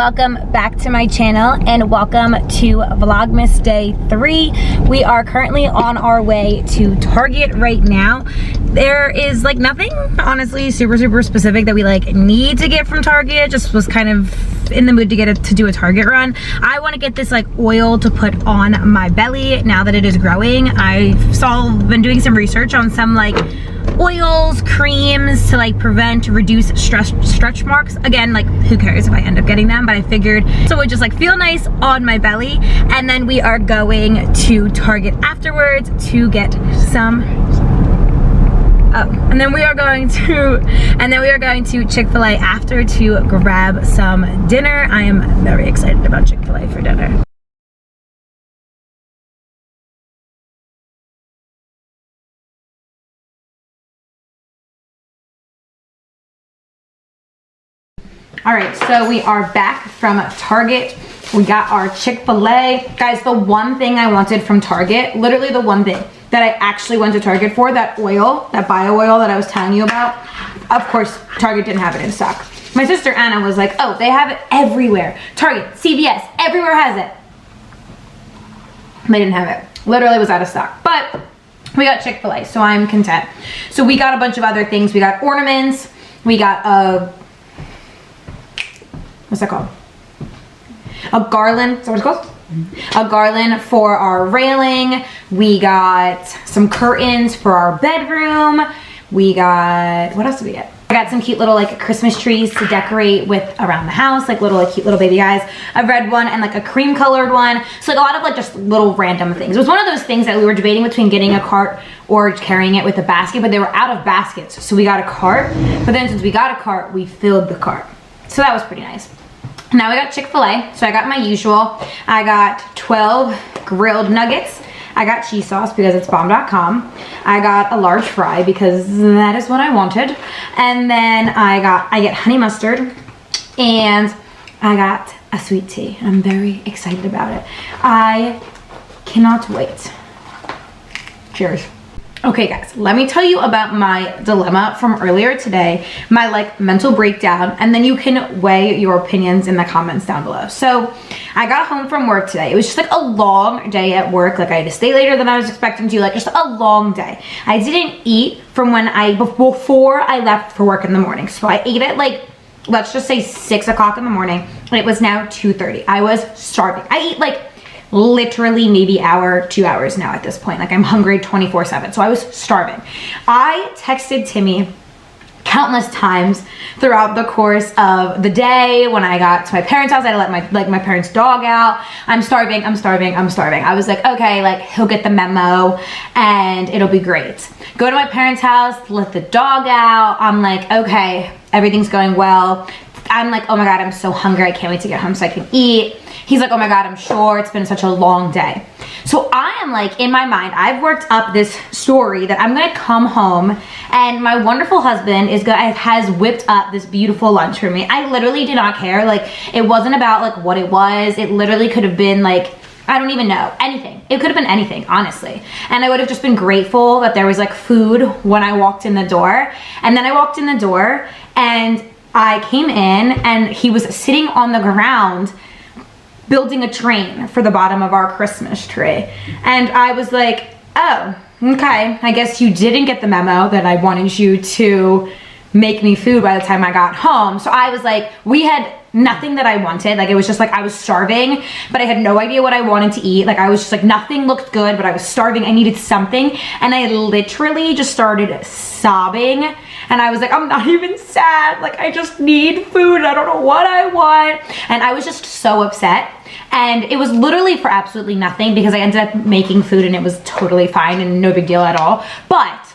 welcome back to my channel and welcome to Vlogmas Day 3. We are currently on our way to Target right now. There is like nothing honestly super specific that we like need to get from Target. Just was kind of in the mood to do a Target run. I want to get this like oil to put on my belly now that it is growing. Been doing some research on some like oils, creams to like reduce stretch marks. Again, like who cares if I end up getting them, but I figured so it would just like feel nice on my belly. And then we are going to Target afterwards to get some and then we are going to Chick-fil-A after to grab some dinner. I am very excited about Chick-fil-A for dinner. All right, so we are back from Target. We got our Chick-fil-A. Guys, the one thing I wanted from Target, literally the one thing that I actually went to Target for, that oil, that bio oil that I was telling you about. Of course, Target didn't have it in stock. My sister Anna was like, oh, they have it everywhere. Target, CVS, everywhere has it. They didn't have it. Literally was out of stock. But we got Chick-fil-A, so I'm content. So we got a bunch of other things. We got ornaments. We got a what's that called? A garland. Is that what it's called? A garland for our railing. We got some curtains for our bedroom. We got, what else did we get? I got some cute little like Christmas trees to decorate with around the house, like little like cute little baby guys. A red one and like a cream colored one. So like a lot of like just little random things. It was one of those things that we were debating between getting a cart or carrying it with a basket, but they were out of baskets. So we got a cart, but then since we got a cart, we filled the cart. So that was pretty nice. Now we got Chick-fil-A, so I got my usual. I got 12 grilled nuggets. I got cheese sauce because it's bomb.com. I got a large fry because that is what I wanted. And then I get honey mustard and I got a sweet tea. I'm very excited about it. I cannot wait. Cheers. Okay guys, let me tell you about my dilemma from earlier today, my like mental breakdown, and then you can weigh your opinions in the comments down below. So I got home from work today. It was just like a long day at work. Like I had to stay later than I was expecting to, like just a long day. I didn't eat from before I left for work in the morning. So I ate at like, let's just say 6 o'clock in the morning, and it was now 2:30. I was starving. I eat like literally maybe hour, 2 hours now at this point. Like I'm hungry 24/7, so I was starving. I texted Timmy countless times throughout the course of the day. When I got to my parents' house, I had to let my parents' dog out. I'm starving. I was like, okay, like he'll get the memo and it'll be great. Go to my parents' house, let the dog out. I'm like, okay, everything's going well. I'm like, oh my God, I'm so hungry. I can't wait to get home so I can eat. He's like, oh my God, I'm sure it's been such a long day. So I am like, in my mind, I've worked up this story that I'm gonna come home and my wonderful husband has whipped up this beautiful lunch for me. I literally did not care. Like it wasn't about like what it was. It literally could have been like, I don't even know, anything. It could have been anything, honestly. And I would have just been grateful that there was like food when I walked in the door. And then I walked in the door and I came in and he was sitting on the ground building a train for the bottom of our Christmas tree. And I was like, oh, okay. I guess you didn't get the memo that I wanted you to make me food by the time I got home. So I was like, we had nothing that I wanted. Like it was just like I was starving, but I had no idea what I wanted to eat. Like I was just like, nothing looked good, but I was starving. I needed something. And I literally just started sobbing. And I was like, I'm not even sad. Like I just need food. I don't know what I want. And I was just so upset. And it was literally for absolutely nothing because I ended up making food and it was totally fine and no big deal at all. But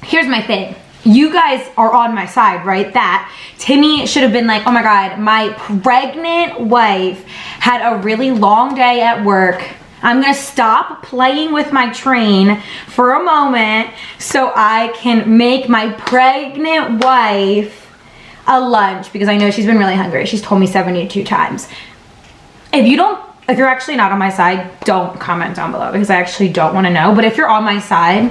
here's my thing. You guys are on my side, right? That Timmy should have been like, oh my God, my pregnant wife had a really long day at work. I'm gonna stop playing with my train for a moment so I can make my pregnant wife a lunch because I know she's been really hungry. She's told me 72 times. If you're actually not on my side, don't comment down below because I actually don't want to know. But if you're on my side,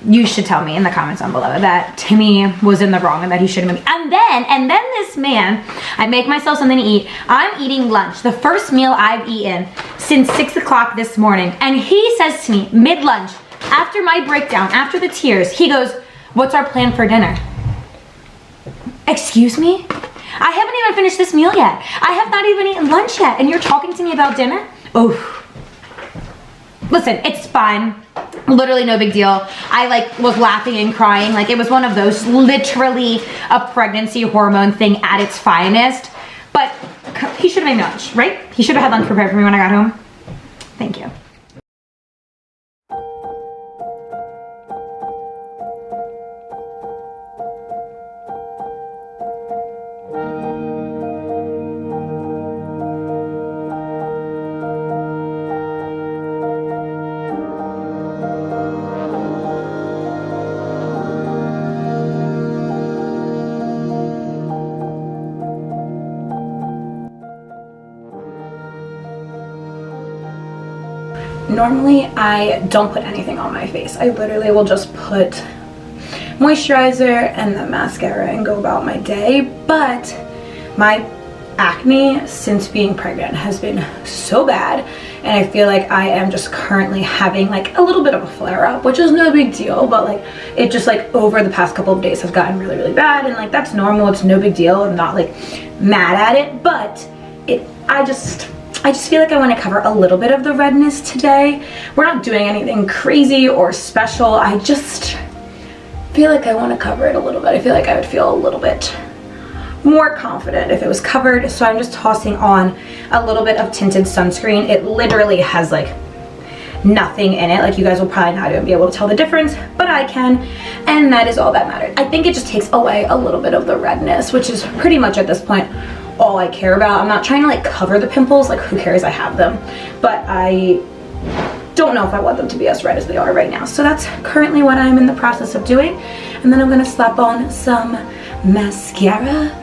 you should tell me in the comments down below that Timmy was in the wrong and that he shouldn't have. And then this man, I make myself something to eat. I'm eating lunch, the first meal I've eaten since 6 o'clock this morning. And he says to me, mid-lunch, after my breakdown, after the tears, he goes, what's our plan for dinner? Excuse me? I haven't even finished this meal yet. I have not even eaten lunch yet, and you're talking to me about dinner? Oh. Listen, it's fine. Literally no big deal. I like was laughing and crying. Like it was one of those, literally a pregnancy hormone thing at its finest. But he should have made lunch, right? He should have had lunch prepared for me when I got home. Thank you. Normally, I don't put anything on my face. I literally will just put moisturizer and the mascara and go about my day. But my acne since being pregnant has been so bad, and I feel like I am just currently having like a little bit of a flare-up, which is no big deal, but like it just like over the past couple of days has gotten really bad, and like that's normal. It's no big deal. I'm not like mad at it, but I just feel like I want to cover a little bit of the redness today. We're not doing anything crazy or special. I just feel like I want to cover it a little bit. I feel like I would feel a little bit more confident if it was covered. So I'm just tossing on a little bit of tinted sunscreen. It literally has like nothing in it. Like you guys will probably not even be able to tell the difference, but I can, and that is all that matters. I think it just takes away a little bit of the redness, which is pretty much at this point all I care about. I'm not trying to like cover the pimples, like who cares, I have them, but I don't know if I want them to be as red as they are right now. So that's currently what I'm in the process of doing. And then I'm gonna slap on some mascara.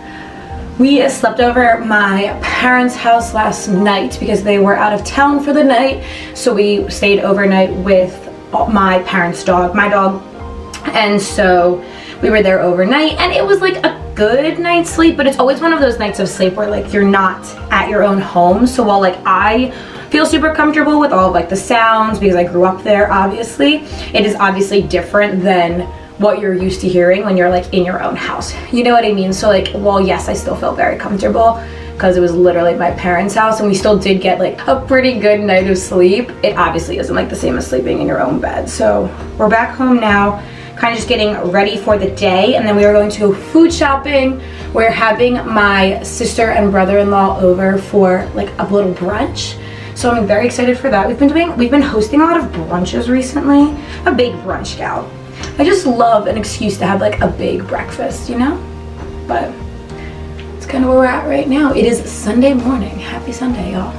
We slept over my parents' house last night because they were out of town for the night. So we stayed overnight with my parents' dog, my dog. And so we were there overnight, and it was like a good night's sleep, but it's always one of those nights of sleep where like you're not at your own home. So while like I feel super comfortable with all of like the sounds because I grew up there, obviously, it is obviously different than what you're used to hearing when you're like in your own house. You know what I mean? So like, well, yes, I still felt very comfortable because it was literally my parents' house, and we still did get like a pretty good night of sleep. It obviously isn't like the same as sleeping in your own bed. So we're back home now, kind of just getting ready for the day, and then we are going to go food shopping. We're having my sister and brother-in-law over for like a little brunch, so I'm very excited for that. We've been hosting a lot of brunches recently. A big brunch gal. I just love an excuse to have like a big breakfast, you know? But it's kind of where we're at right now. It is Sunday morning. Happy Sunday, y'all.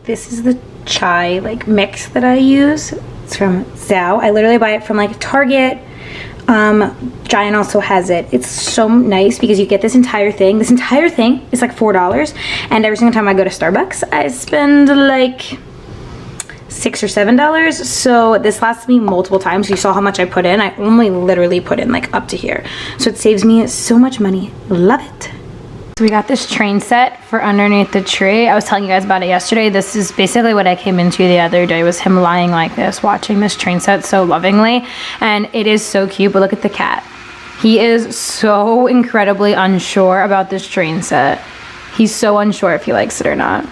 This is the chai like mix that I use. It's from Zao. I literally buy it from like Target. Giant also has it. It's so nice because you get this entire thing. This entire thing is like $4, and every single time I go to Starbucks, I spend like $6 or $7. So this lasts me multiple times. You saw how much I put in. I only literally put in like up to here. So it saves me so much money. Love it. So we got this train set for underneath the tree. I was telling you guys about it yesterday. This is basically what I came into the other day, was him lying like this, watching this train set so lovingly. And it is so cute, but look at the cat. He is so incredibly unsure about this train set. He's so unsure if he likes it or not.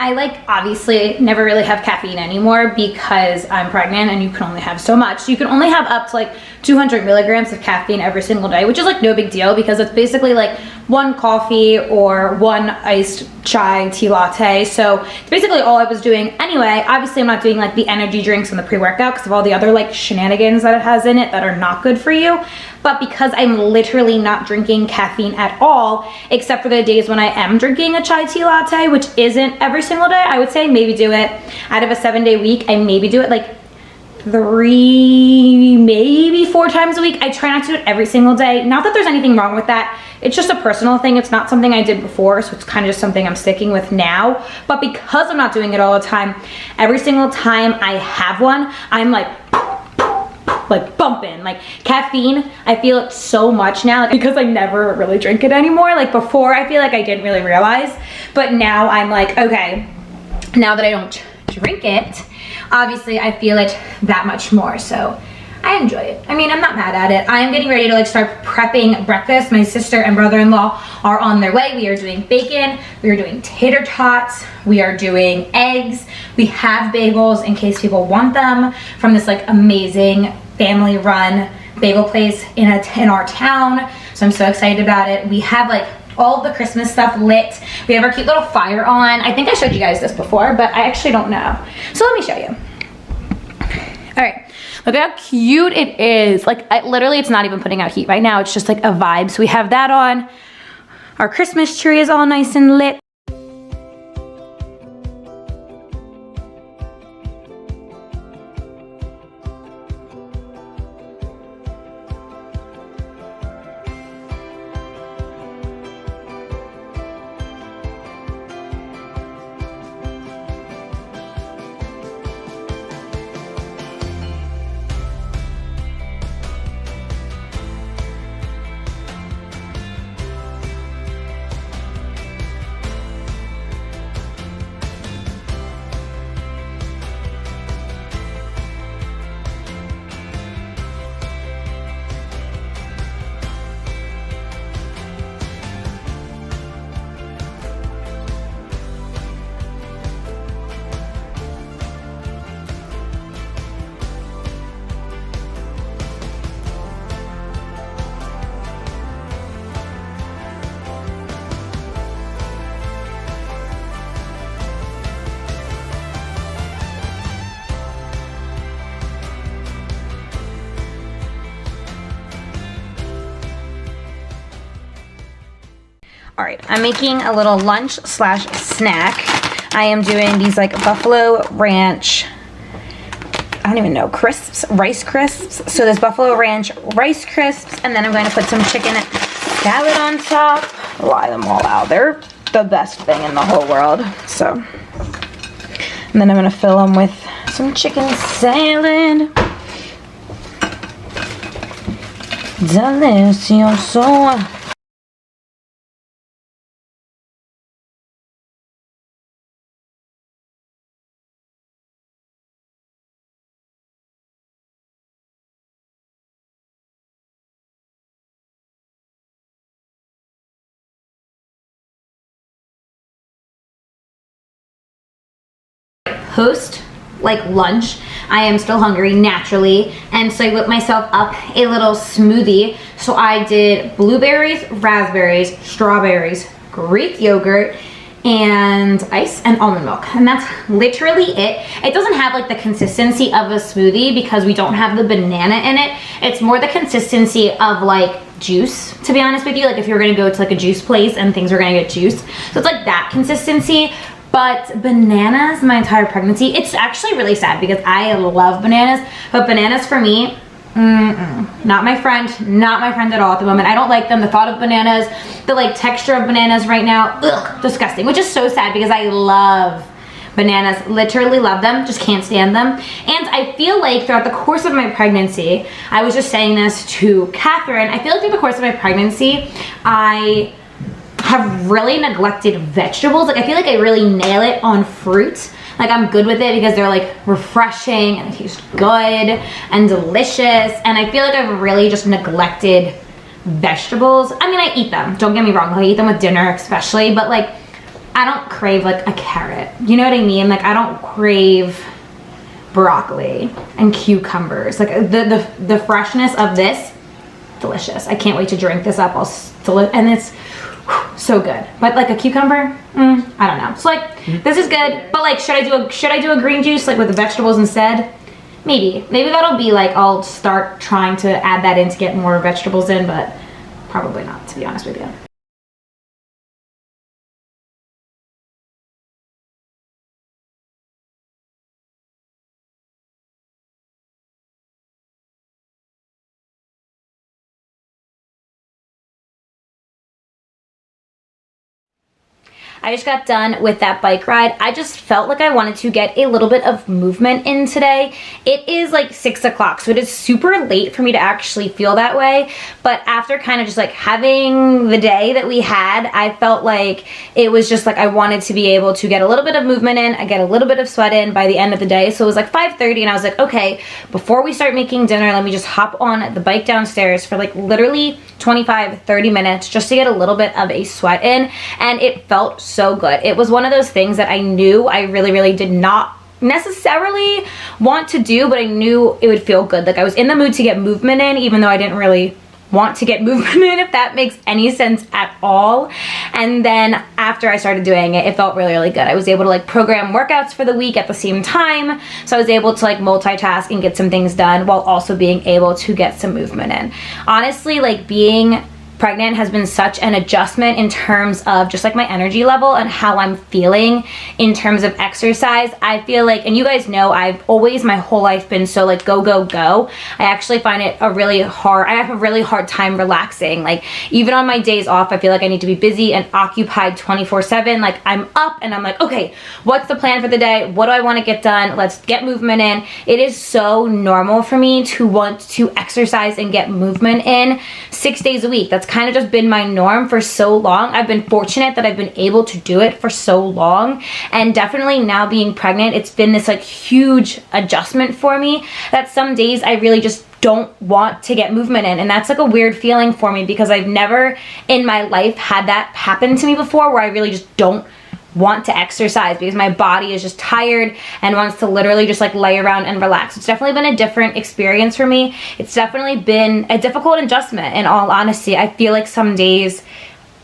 I obviously never really have caffeine anymore because I'm pregnant and you can only have so much. You can only have up to 200 milligrams of caffeine every single day, which is no big deal because it's basically one coffee or one iced chai tea latte. So it's basically all I was doing anyway. Obviously I'm not doing the energy drinks and the pre-workout because of all the other shenanigans that it has in it that are not good for you. But because I'm literally not drinking caffeine at all, except for the days when I am drinking a chai tea latte, which isn't every single day, I would say maybe do it out of a 7-day week. I maybe do it 3, maybe 4 times a week. I try not to do it every single day. Not that there's anything wrong with that. It's just a personal thing. It's not something I did before, so it's kind of just something I'm sticking with now. But because I'm not doing it all the time, every single time I have one, I'm bumping. Caffeine, I feel it so much now because I never really drink it anymore. Before, I feel I didn't really realize, but now I'm okay, now that I don't drink it, obviously I feel it that much more, so I enjoy it. I mean, I'm not mad at it. I'm getting ready to start prepping breakfast. My sister and brother-in-law are on their way. We are doing bacon, we are doing tater tots, we are doing eggs, we have bagels in case people want them from this amazing family-run bagel place in our town. So I'm so excited about it. We have all of the Christmas stuff lit. We have our cute little fire on. I think I showed you guys this before, but I actually don't know. So let me show you. All right, look at how cute it is. Literally, it's not even putting out heat right now. It's just a vibe. So we have that on. Our Christmas tree is all nice and lit. All right, I'm making a little lunch slash snack. I am doing these buffalo ranch, I don't even know, crisps, rice crisps. So there's buffalo ranch rice crisps, and then I'm going to put some chicken salad on top. Lie them all out. They're the best thing in the whole world. So, and then I'm gonna fill them with some chicken salad. Delicioso. Post lunch, I am still hungry naturally, and so I whipped myself up a little smoothie. So I did blueberries, raspberries, strawberries, Greek yogurt, and ice and almond milk, and that's literally it. It doesn't have like the consistency of a smoothie because we don't have the banana in it. It's more the consistency of like juice, to be honest with you. Like if you're gonna go to like a juice place and things are gonna get juice, so it's like that consistency. But bananas my entire pregnancy, it's actually really sad because I love bananas, but bananas for me, not my friend at all at the moment. I don't like them. The thought of bananas, the like texture of bananas right now, ugh, disgusting, which is so sad because I love bananas, literally love them, just can't stand them. And I feel like throughout the course of my pregnancy, I was just saying this to Catherine, I feel like through the course of my pregnancy, I have really neglected vegetables. Like I feel like I really nail it on fruit. Like I'm good with it because they're like refreshing and taste good and delicious. And I feel like I've really just neglected vegetables. I mean, I eat them, don't get me wrong. I eat them with dinner especially, but like I don't crave like a carrot. You know what I mean? Like I don't crave broccoli and cucumbers. Like the freshness of this, delicious. I can't wait to drink this up. And it's so good. But like a cucumber, I don't know. So like this is good, but like should I do a green juice like with the vegetables instead? Maybe that'll be like I'll start trying to add that in to get more vegetables in, but probably not, to be honest with you. I just got done with that bike ride. I just felt like I wanted to get a little bit of movement in today. It is like 6 o'clock, so it is super late for me to actually feel that way. But after kind of just like having the day that we had, I felt like it was just like I wanted to be able to get a little bit of movement in, I get a little bit of sweat in by the end of the day. So it was like 5:30 and I was like, okay, before we start making dinner, let me just hop on the bike downstairs for like literally 25-30 minutes just to get a little bit of a sweat in, and it felt so good. It was one of those things that I knew I really did not necessarily want to do, but I knew it would feel good. Like I was in the mood to get movement in, even though I didn't really want to get movement in, if that makes any sense at all. And then after I started doing it, it felt really good. I was able to like program workouts for the week at the same time, so I was able to like multitask and get some things done while also being able to get some movement in. Honestly, like being pregnant has been such an adjustment in terms of just like my energy level and how I'm feeling in terms of exercise. I feel like, and you guys know, I've always my whole life been so like go. I actually find it I have a really hard time relaxing. Like even on my days off, I feel like I need to be busy and occupied 24/7. Like I'm up and I'm like, okay, what's the plan for the day? What do I want to get done? Let's get movement in. It is so normal for me to want to exercise and get movement in 6 days a week. That's kind of just been my norm for so long. I've been fortunate that I've been able to do it for so long, and definitely now being pregnant, it's been this like huge adjustment for me that some days I really just don't want to get movement in, and that's like a weird feeling for me because I've never in my life had that happen to me before, where I really just don't want to exercise because my body is just tired and wants to literally just like lay around and relax. It's definitely been a different experience for me. It's definitely been a difficult adjustment, in all honesty. I feel like some days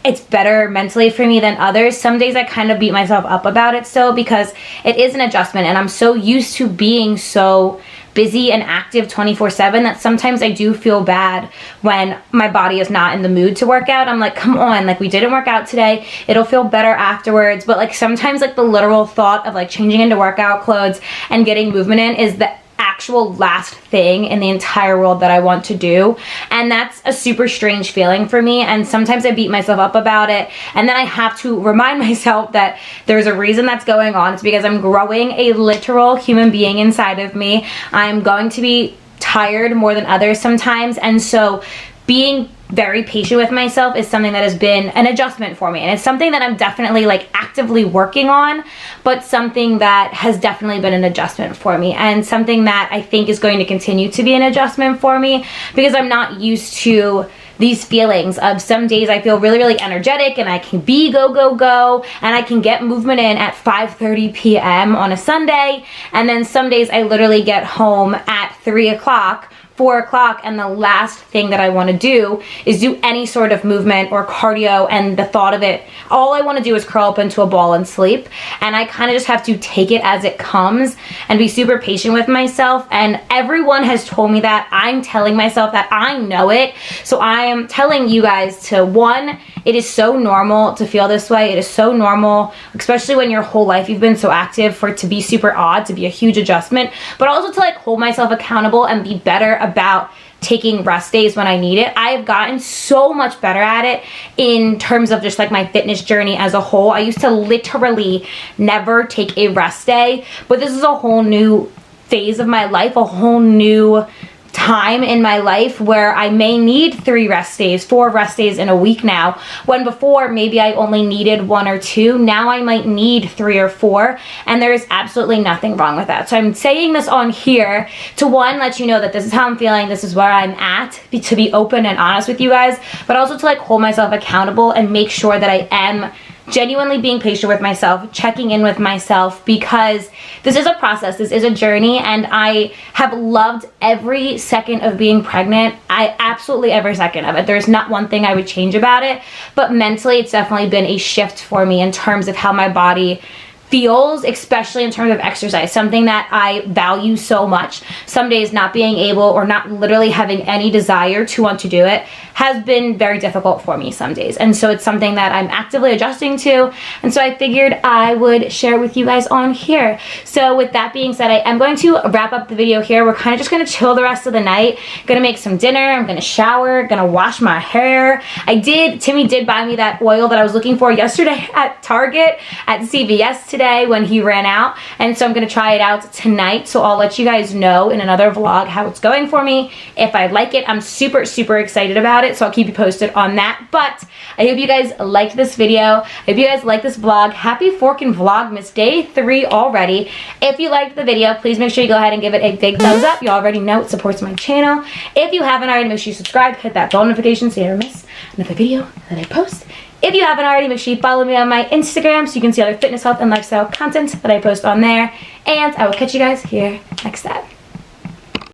it's better mentally for me than others. Some days I kind of beat myself up about it still because it is an adjustment, and I'm so used to being so busy and active 24/7 that sometimes I do feel bad when my body is not in the mood to work out. I'm like, come on, like we didn't work out today, it'll feel better afterwards. But like sometimes like the literal thought of like changing into workout clothes and getting movement in is the actual last thing in the entire world that I want to do, and that's a super strange feeling for me. And sometimes I beat myself up about it, and then I have to remind myself that there's a reason that's going on. It's because I'm growing a literal human being inside of me. I'm going to be tired more than others sometimes, and so being very patient with myself is something that has been an adjustment for me, and it's something that I'm definitely like actively working on, but something that has definitely been an adjustment for me, and something that I think is going to continue to be an adjustment for me because I'm not used to these feelings of some days I feel really energetic and I can be go and I can get movement in at 5:30 p.m. on a Sunday, and then some days I literally get home at 3 o'clock 4 o'clock and the last thing that I want to do is do any sort of movement or cardio, and the thought of it, all I want to do is curl up into a ball and sleep. And I kind of just have to take it as it comes and be super patient with myself. And everyone has told me that. I'm telling myself that. I know it. So I am telling you guys to, one, it is so normal to feel this way. It is so normal, especially when your whole life you've been so active, for it to be super odd, to be a huge adjustment, but also to like hold myself accountable and be better about taking rest days when I need it. I have gotten so much better at it in terms of just like my fitness journey as a whole. I used to literally never take a rest day, but this is a whole new phase of my life, a whole new time in my life where I may need 3 rest days, 4 rest days in a week now, when before maybe I only needed 1 or 2. Now I might need 3 or 4, and there is absolutely nothing wrong with that. So I'm saying this on here to, one, let you know that this is how I'm feeling, this is where I'm at, to be open and honest with you guys, but also to like hold myself accountable and make sure that I am genuinely being patient with myself, checking in with myself, because this is a process, this is a journey, and I have loved every second of being pregnant. Absolutely every second of it. There's not one thing I would change about it, but mentally it's definitely been a shift for me in terms of how my body feels, especially in terms of exercise, something that I value so much. Some days not being able, or not literally having any desire to want to do it, has been very difficult for me some days. And so it's something that I'm actively adjusting to. And so I figured I would share with you guys on here. So with that being said, I am going to wrap up the video here. We're kind of just going to chill the rest of the night. Gonna make some dinner. I'm going to shower. Gonna wash my hair. Timmy did buy me that oil that I was looking for yesterday at Target, at CVS today when he ran out. And so I'm going to try it out tonight. So I'll let you guys know in another vlog how it's going for me. If I like it, I'm super, super excited about it, so I'll keep you posted on that. But I hope you guys liked this video. I hope you guys liked this vlog. Happy forking Vlogmas Day 3 already. If you liked the video, please make sure you go ahead and give it a big thumbs up. You already know it supports my channel. If you haven't already, make sure you subscribe, hit that bell notification so you never miss another video that I post. If you haven't already, make sure you follow me on my Instagram so you can see other fitness, health, and lifestyle content that I post on there. And I will catch you guys here next time.